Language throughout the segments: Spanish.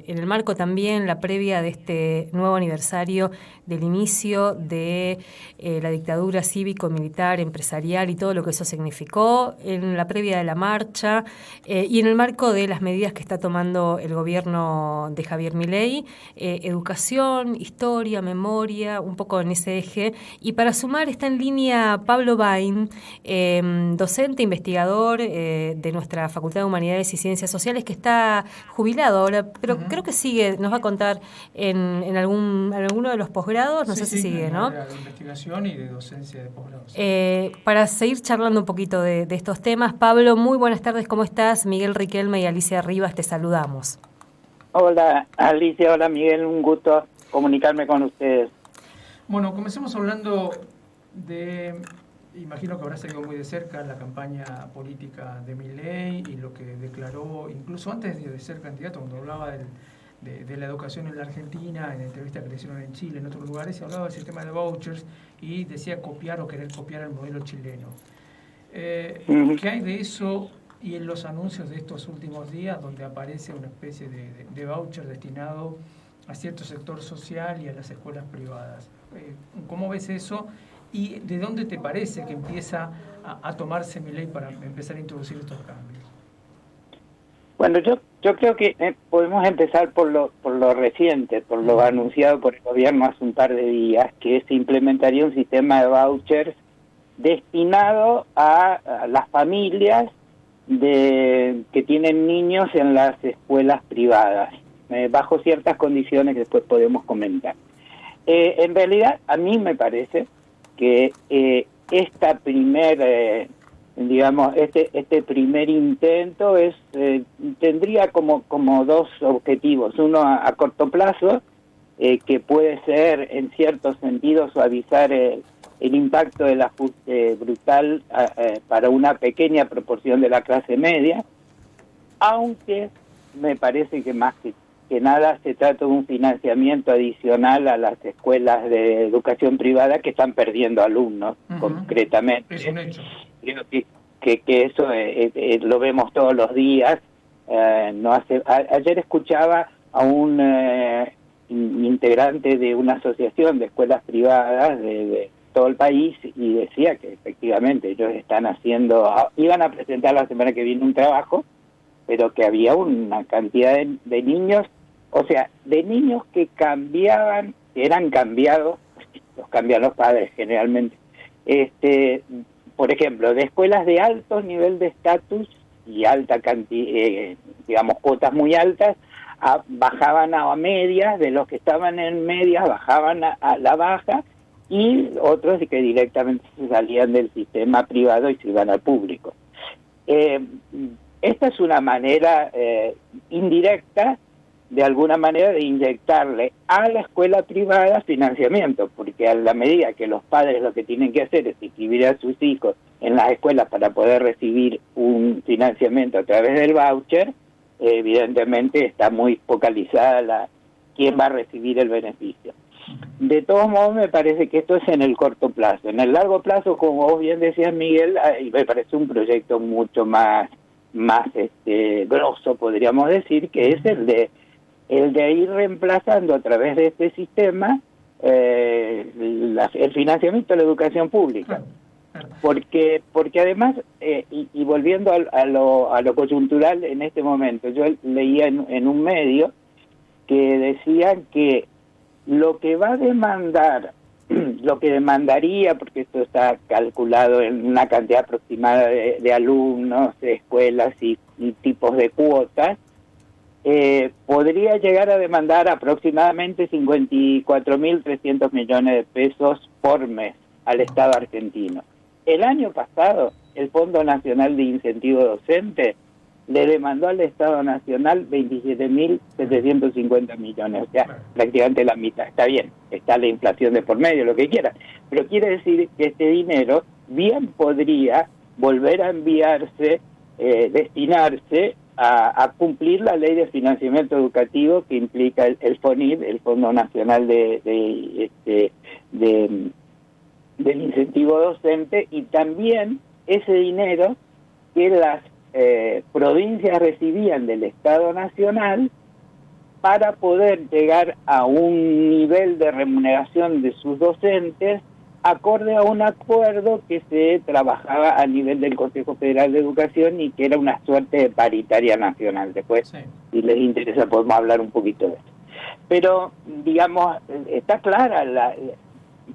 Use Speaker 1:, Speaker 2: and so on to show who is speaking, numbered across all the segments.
Speaker 1: en el marco también, la previa de este nuevo aniversario del inicio de la dictadura cívico-militar, empresarial y todo lo que eso significó, en la previa de la marcha y en el marco de las medidas que está tomando el gobierno de Javier Milei, educación, historia, memoria, un poco en ese eje. Y para sumar está en línea Pablo Bain, docente, investigador de nuestra Facultad de Humanidades y Ciencias Sociales, que está jubilado ahora, pero creo que sigue, nos va a contar en alguno de los posgrados, no sé si sigue,
Speaker 2: en
Speaker 1: ¿no?
Speaker 2: área de investigación y de docencia de posgrados.
Speaker 1: Para seguir charlando un poquito de estos temas, Pablo, muy buenas tardes, ¿cómo estás? Miguel Riquelme y Alicia Rivas, te saludamos.
Speaker 3: Hola Alicia, hola Miguel, un gusto comunicarme con ustedes.
Speaker 2: Bueno, comencemos hablando de, imagino que habrá seguido muy de cerca la campaña política de Milei y lo que declaró, incluso antes de ser candidato, cuando hablaba de la educación en la Argentina, en entrevistas que le hicieron en Chile, en otros lugares, se hablaba del sistema de vouchers y decía copiar o querer copiar el modelo chileno. ¿Qué hay de eso y en los anuncios de estos últimos días, donde aparece una especie de voucher destinado a cierto sector social y a las escuelas privadas? ¿Cómo ves eso? ¿Y de dónde te parece que empieza a tomarse Milei para empezar a introducir estos cambios?
Speaker 3: Bueno, yo creo que podemos empezar por lo reciente, por lo anunciado por el gobierno hace un par de días, que se implementaría un sistema de vouchers destinado a las familias que tienen niños en las escuelas privadas, bajo ciertas condiciones que después podemos comentar. En realidad, a mí me parece que esta este primer intento tendría como dos objetivos. Uno a corto plazo, que puede ser en cierto sentido suavizar el impacto del ajuste brutal para una pequeña proporción de la clase media, aunque me parece que más que nada se trata de un financiamiento adicional a las escuelas de educación privada que están perdiendo alumnos, concretamente.
Speaker 2: Es un hecho.
Speaker 3: Creo que eso lo vemos todos los días. Ayer escuchaba a un integrante de una asociación de escuelas privadas de todo el país y decía que efectivamente ellos iban a presentar la semana que viene un trabajo, pero que había una cantidad de niños, o sea, de niños que eran cambiados, los cambian los padres generalmente, por ejemplo, de escuelas de alto nivel de estatus y alta cantidad, cuotas muy altas, bajaban a medias, de los que estaban en medias bajaban a la baja, y otros que directamente se salían del sistema privado y se iban al público. Esta es una manera indirecta, de alguna manera, de inyectarle a la escuela privada financiamiento, porque a la medida que los padres lo que tienen que hacer es inscribir a sus hijos en las escuelas para poder recibir un financiamiento a través del voucher, evidentemente está muy focalizada quién va a recibir el beneficio. De todos modos, me parece que esto es en el corto plazo. En el largo plazo, como vos bien decías, Miguel, me parece un proyecto mucho más grosso, podríamos decir, que es el de ir reemplazando a través de este sistema el financiamiento de la educación pública. Porque además, y volviendo a lo coyuntural en este momento, yo leía en un medio que decían que lo que va a demandar, lo que demandaría, porque esto está calculado en una cantidad aproximada de alumnos, de escuelas y tipos de cuotas, podría llegar a demandar aproximadamente 54.300 millones de pesos por mes al Estado argentino. El año pasado, el Fondo Nacional de Incentivo Docente le demandó al Estado Nacional 27.750 millones, o sea, prácticamente la mitad. Está bien, está la inflación de por medio, lo que quiera, pero quiere decir que este dinero bien podría volver a enviarse, destinarse a cumplir la ley de financiamiento educativo que implica el FONID, el Fondo Nacional del Incentivo Docente, y también ese dinero que las provincias recibían del Estado Nacional para poder llegar a un nivel de remuneración de sus docentes acorde a un acuerdo que se trabajaba a nivel del Consejo Federal de Educación y que era una suerte de paritaria nacional. Después, sí, si les interesa, podemos hablar un poquito de eso. Pero, digamos, está clara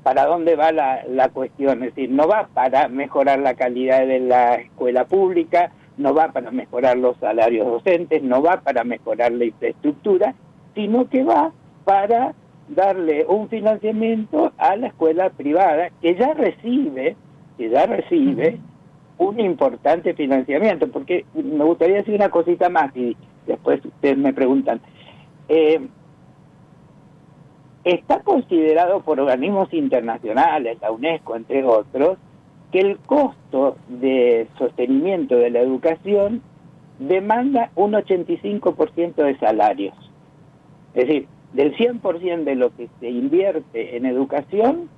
Speaker 3: para dónde va la cuestión. Es decir, no va para mejorar la calidad de la escuela pública, no va para mejorar los salarios docentes, no va para mejorar la infraestructura, sino que va para darle un financiamiento a la escuela privada que ya recibe un importante financiamiento. Porque me gustaría decir una cosita más y después ustedes me preguntan. Está considerado por organismos internacionales, la UNESCO entre otros, que el costo de sostenimiento de la educación demanda un 85% de salarios. Es decir, del 100% de lo que se invierte en educación,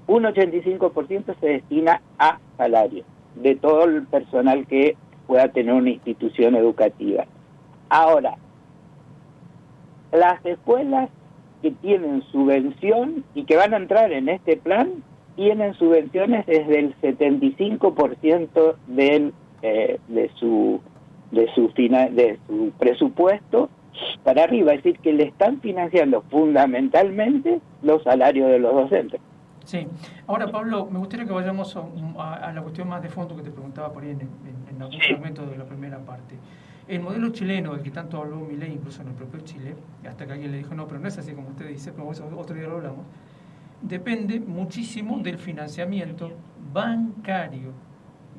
Speaker 3: un 85% se destina a salarios de todo el personal que pueda tener una institución educativa. Ahora, las escuelas que tienen subvención y que van a entrar en este plan tienen subvenciones desde el 75% de su presupuesto para arriba, es decir, que le están financiando fundamentalmente los salarios de los docentes.
Speaker 2: Sí. Ahora, Pablo, me gustaría que vayamos a la cuestión más de fondo que te preguntaba por ahí en algún fragmento de la primera parte. El modelo chileno, del que tanto habló Milei, incluso en el propio Chile, hasta que alguien le dijo, no, pero no es así como usted dice, pero eso otro día lo hablamos, depende muchísimo del financiamiento bancario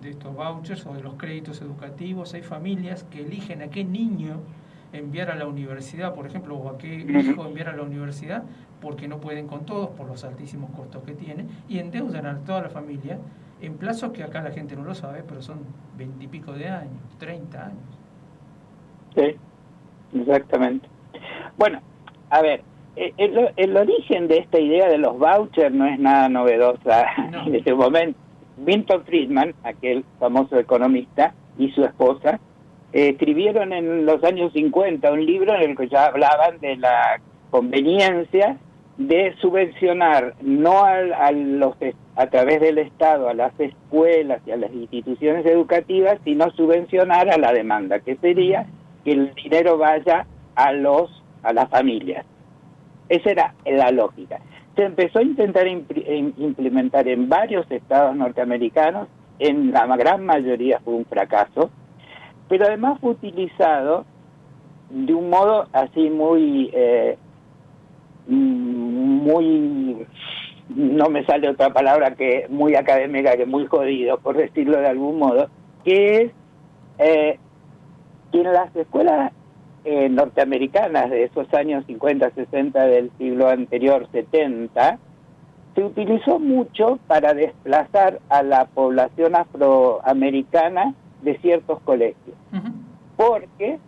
Speaker 2: de estos vouchers o de los créditos educativos. Hay familias que eligen a qué niño enviar a la universidad, por ejemplo, o a qué hijo enviar a la universidad, porque no pueden con todos por los altísimos costos que tienen, y endeudan a toda la familia en plazos que acá la gente no lo sabe, pero son 20 y pico de años, 30 años.
Speaker 3: Sí, exactamente. Bueno, a ver, el origen de esta idea de los vouchers no es nada novedosa en este momento. Milton Friedman, aquel famoso economista, y su esposa, escribieron en los años 50 un libro en el que ya hablaban de la conveniencia de subvencionar no a través del Estado a las escuelas y a las instituciones educativas, sino subvencionar a la demanda, que sería que el dinero vaya a las familias. Esa era la lógica. Se empezó a intentar implementar en varios estados norteamericanos, en la gran mayoría fue un fracaso, pero además fue utilizado de un modo así muy, no me sale otra palabra que muy académica, que muy jodido, por decirlo de algún modo, que es que en las escuelas norteamericanas de esos años 50, 60 del siglo anterior, 70, se utilizó mucho para desplazar a la población afroamericana de ciertos colegios, porque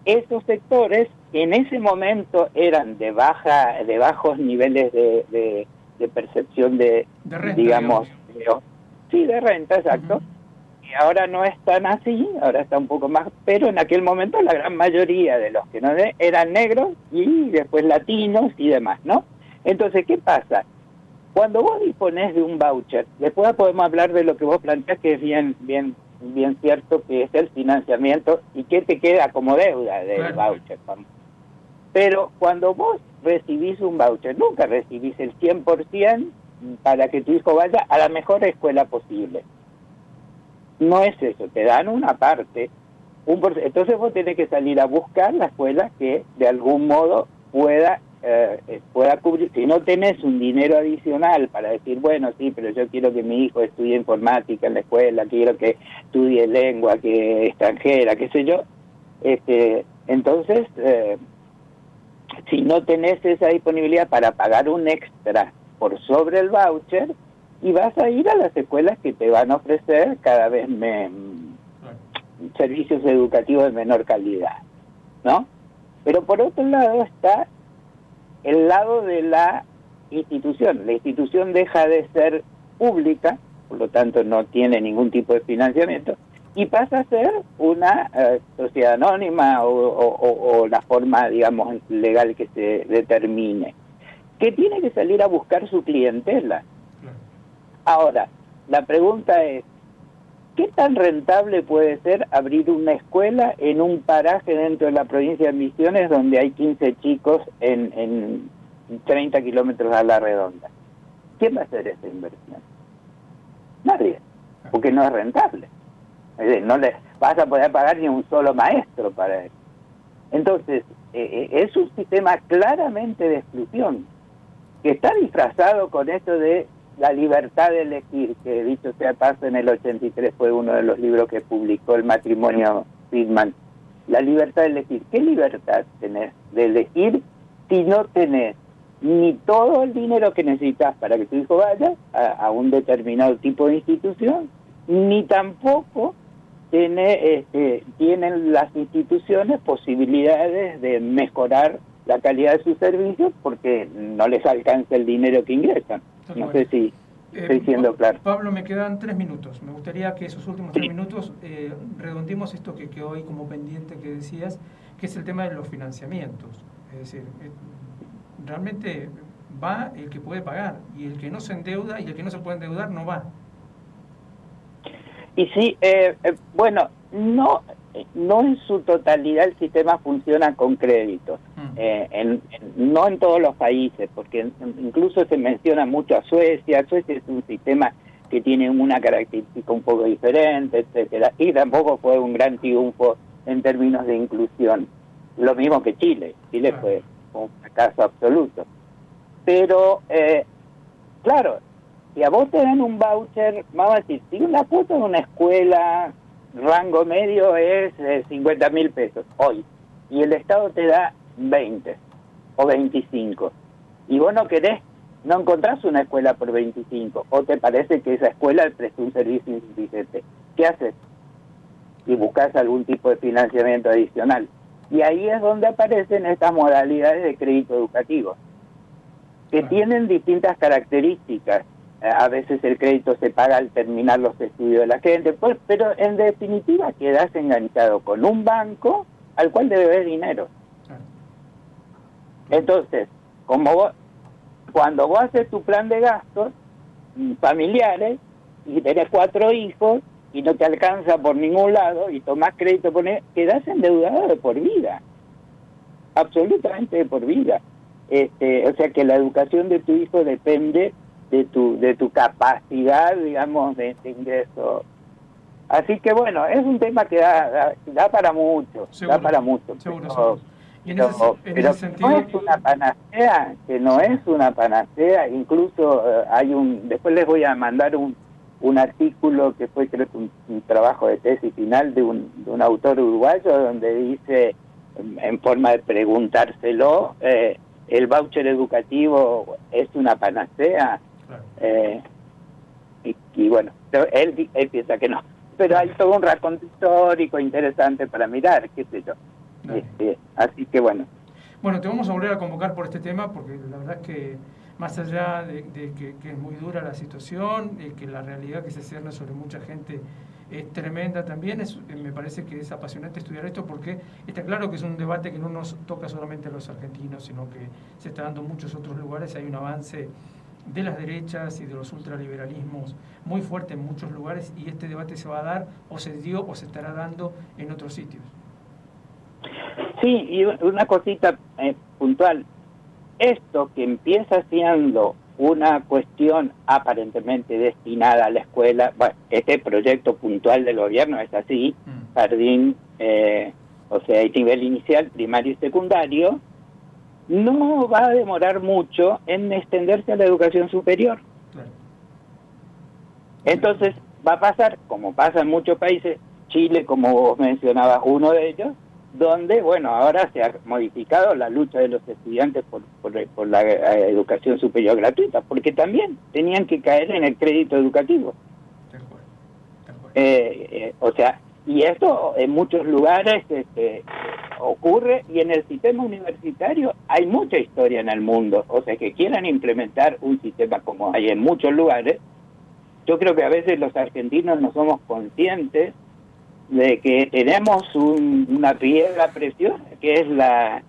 Speaker 3: esos sectores en ese momento eran de bajos niveles de percepción de renta, digamos, de renta, exacto. Y ahora no es tan así, ahora está un poco más, pero en aquel momento la gran mayoría de los que no eran negros y después latinos y demás, ¿no? Entonces, ¿qué pasa? Cuando vos disponés de un voucher, después podemos hablar de lo que vos planteás, que es bien cierto, que es el financiamiento y que te queda como deuda del voucher. Pero cuando vos recibís un voucher, nunca recibís el 100% para que tu hijo vaya a la mejor escuela posible. No es eso, te dan una parte. Entonces vos tenés que salir a buscar la escuela que de algún modo pueda cubrir. Si no tenés un dinero adicional para decir, bueno, sí, pero yo quiero que mi hijo estudie informática en la escuela, quiero que estudie lengua que extranjera, qué sé yo, entonces, si no tenés esa disponibilidad para pagar un extra por sobre el voucher, y vas a ir a las escuelas que te van a ofrecer cada vez servicios educativos de menor calidad, ¿no? Pero por otro lado está el lado de la institución. La institución deja de ser pública, por lo tanto no tiene ningún tipo de financiamiento, y pasa a ser una sociedad anónima o la forma, digamos, legal que se determine, que tiene que salir a buscar su clientela. Ahora, la pregunta es, ¿qué tan rentable puede ser abrir una escuela en un paraje dentro de la provincia de Misiones donde hay 15 chicos en 30 kilómetros a la redonda? ¿Quién va a hacer esa inversión? Nadie, porque no es rentable. Es decir, no le vas a poder pagar ni un solo maestro para eso. Entonces, es un sistema claramente de exclusión, que está disfrazado con esto de la libertad de elegir, que dicho sea paso, en el 83 fue uno de los libros que publicó el matrimonio Friedman. La libertad de elegir. ¿Qué libertad tenés de elegir si no tenés ni todo el dinero que necesitas para que tu hijo vaya a un determinado tipo de institución, ni tampoco tienen las instituciones posibilidades de mejorar la calidad de sus servicios porque no les alcanza el dinero que ingresan? No sé si estoy siendo claro.
Speaker 2: Pablo, me quedan 3 minutos. Me gustaría que esos últimos 3 minutos redondemos esto que quedó hoy como pendiente que decías, que es el tema de los financiamientos. Es decir, realmente va el que puede pagar, y el que no se endeuda y el que no se puede endeudar no va.
Speaker 3: Y sí, bueno, no en su totalidad el sistema funciona con créditos, no en todos los países, porque incluso se menciona mucho a Suecia. Suecia es un sistema que tiene una característica un poco diferente, etcétera, y tampoco fue un gran triunfo en términos de inclusión. Lo mismo que Chile. Chile fue un fracaso absoluto. Pero, claro, si a vos te dan un voucher, vamos a decir, si una cuota de una escuela rango medio es 50.000 pesos hoy, y el Estado te da 20 o 25, y vos no encontrás una escuela por 25, o te parece que esa escuela presta un servicio insuficiente, ¿qué haces? Y buscas algún tipo de financiamiento adicional. Y ahí es donde aparecen estas modalidades de crédito educativo, que tienen distintas características. A veces el crédito se paga al terminar los estudios de la gente, pero en definitiva quedas enganchado con un banco al cual debes dinero. Entonces, cuando vos haces tu plan de gastos familiares y tenés 4 hijos y no te alcanza por ningún lado y tomás crédito, quedás endeudado de por vida, absolutamente de por vida. O sea que la educación de tu hijo depende de tu capacidad, digamos, de ingreso. Así que bueno, es un tema que da para mucho,
Speaker 2: seguro,
Speaker 3: da para mucho.
Speaker 2: Seguro. Y en ese sentido,
Speaker 3: no es una panacea, es una panacea. Incluso después les voy a mandar un artículo que fue, creo que un trabajo de tesis final de un autor uruguayo, donde dice, en forma de preguntárselo, ¿el voucher educativo es una panacea? Y bueno, él piensa que no, pero hay todo un raconto histórico interesante para mirar, qué sé yo. Así que bueno,
Speaker 2: te vamos a volver a convocar por este tema, porque la verdad es que más allá de que es muy dura la situación, que la realidad que se cierne sobre mucha gente es tremenda también, me parece que es apasionante estudiar esto, porque está claro que es un debate que no nos toca solamente a los argentinos, sino que se está dando en muchos otros lugares. Hay un avance de las derechas y de los ultraliberalismos muy fuerte en muchos lugares, y este debate se va a dar, o se dio, o se estará dando en otros sitios.
Speaker 3: Sí, y una cosita puntual. Esto que empieza siendo una cuestión aparentemente destinada a la escuela, bueno, este proyecto puntual del gobierno es así, jardín, o sea, hay nivel inicial, primario y secundario, no va a demorar mucho en extenderse a la educación superior. Claro. Entonces va a pasar, como pasa en muchos países, Chile, como vos mencionabas, uno de ellos, donde, bueno, ahora se ha modificado la lucha de los estudiantes por la educación superior gratuita, porque también tenían que caer en el crédito educativo. O sea, y esto en muchos lugares ocurre, y en el sistema universitario hay mucha historia en el mundo. O sea, que quieran implementar un sistema como hay en muchos lugares, yo creo que a veces los argentinos no somos conscientes de que tenemos una piedra preciosa que es la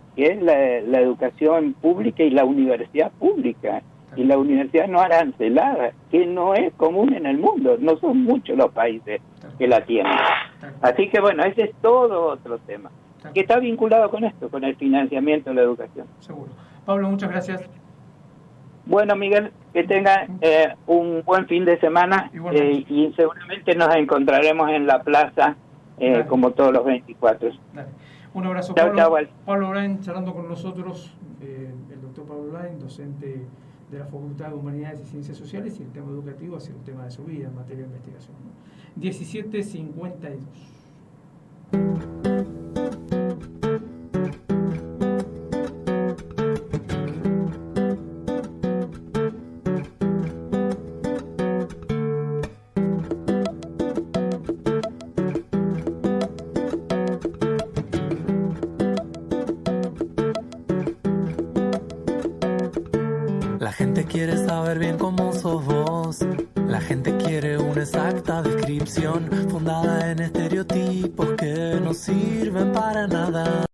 Speaker 3: educación pública y la universidad pública y la universidad no arancelada, que no es común en el mundo, no son muchos los países que la tienen. Así que bueno, ese es todo otro tema que está vinculado con esto, con el financiamiento de la educación.
Speaker 2: Seguro. Pablo, muchas gracias.
Speaker 3: Bueno, Miguel, que tenga un buen fin de semana y seguramente nos encontraremos en la plaza como todos los 24.
Speaker 2: Dale. Un abrazo,
Speaker 3: chao,
Speaker 2: Pablo.
Speaker 3: Chao,
Speaker 2: Pablo Olain charlando con nosotros, el doctor Pablo Olain, docente de la Facultad de Humanidades y Ciencias Sociales, y el tema educativo ha sido un tema de su vida en materia de investigación. 17:52.
Speaker 4: La gente quiere saber bien cómo sos vos. La gente quiere una exacta descripción fundada en estereotipos que no sirven para nada.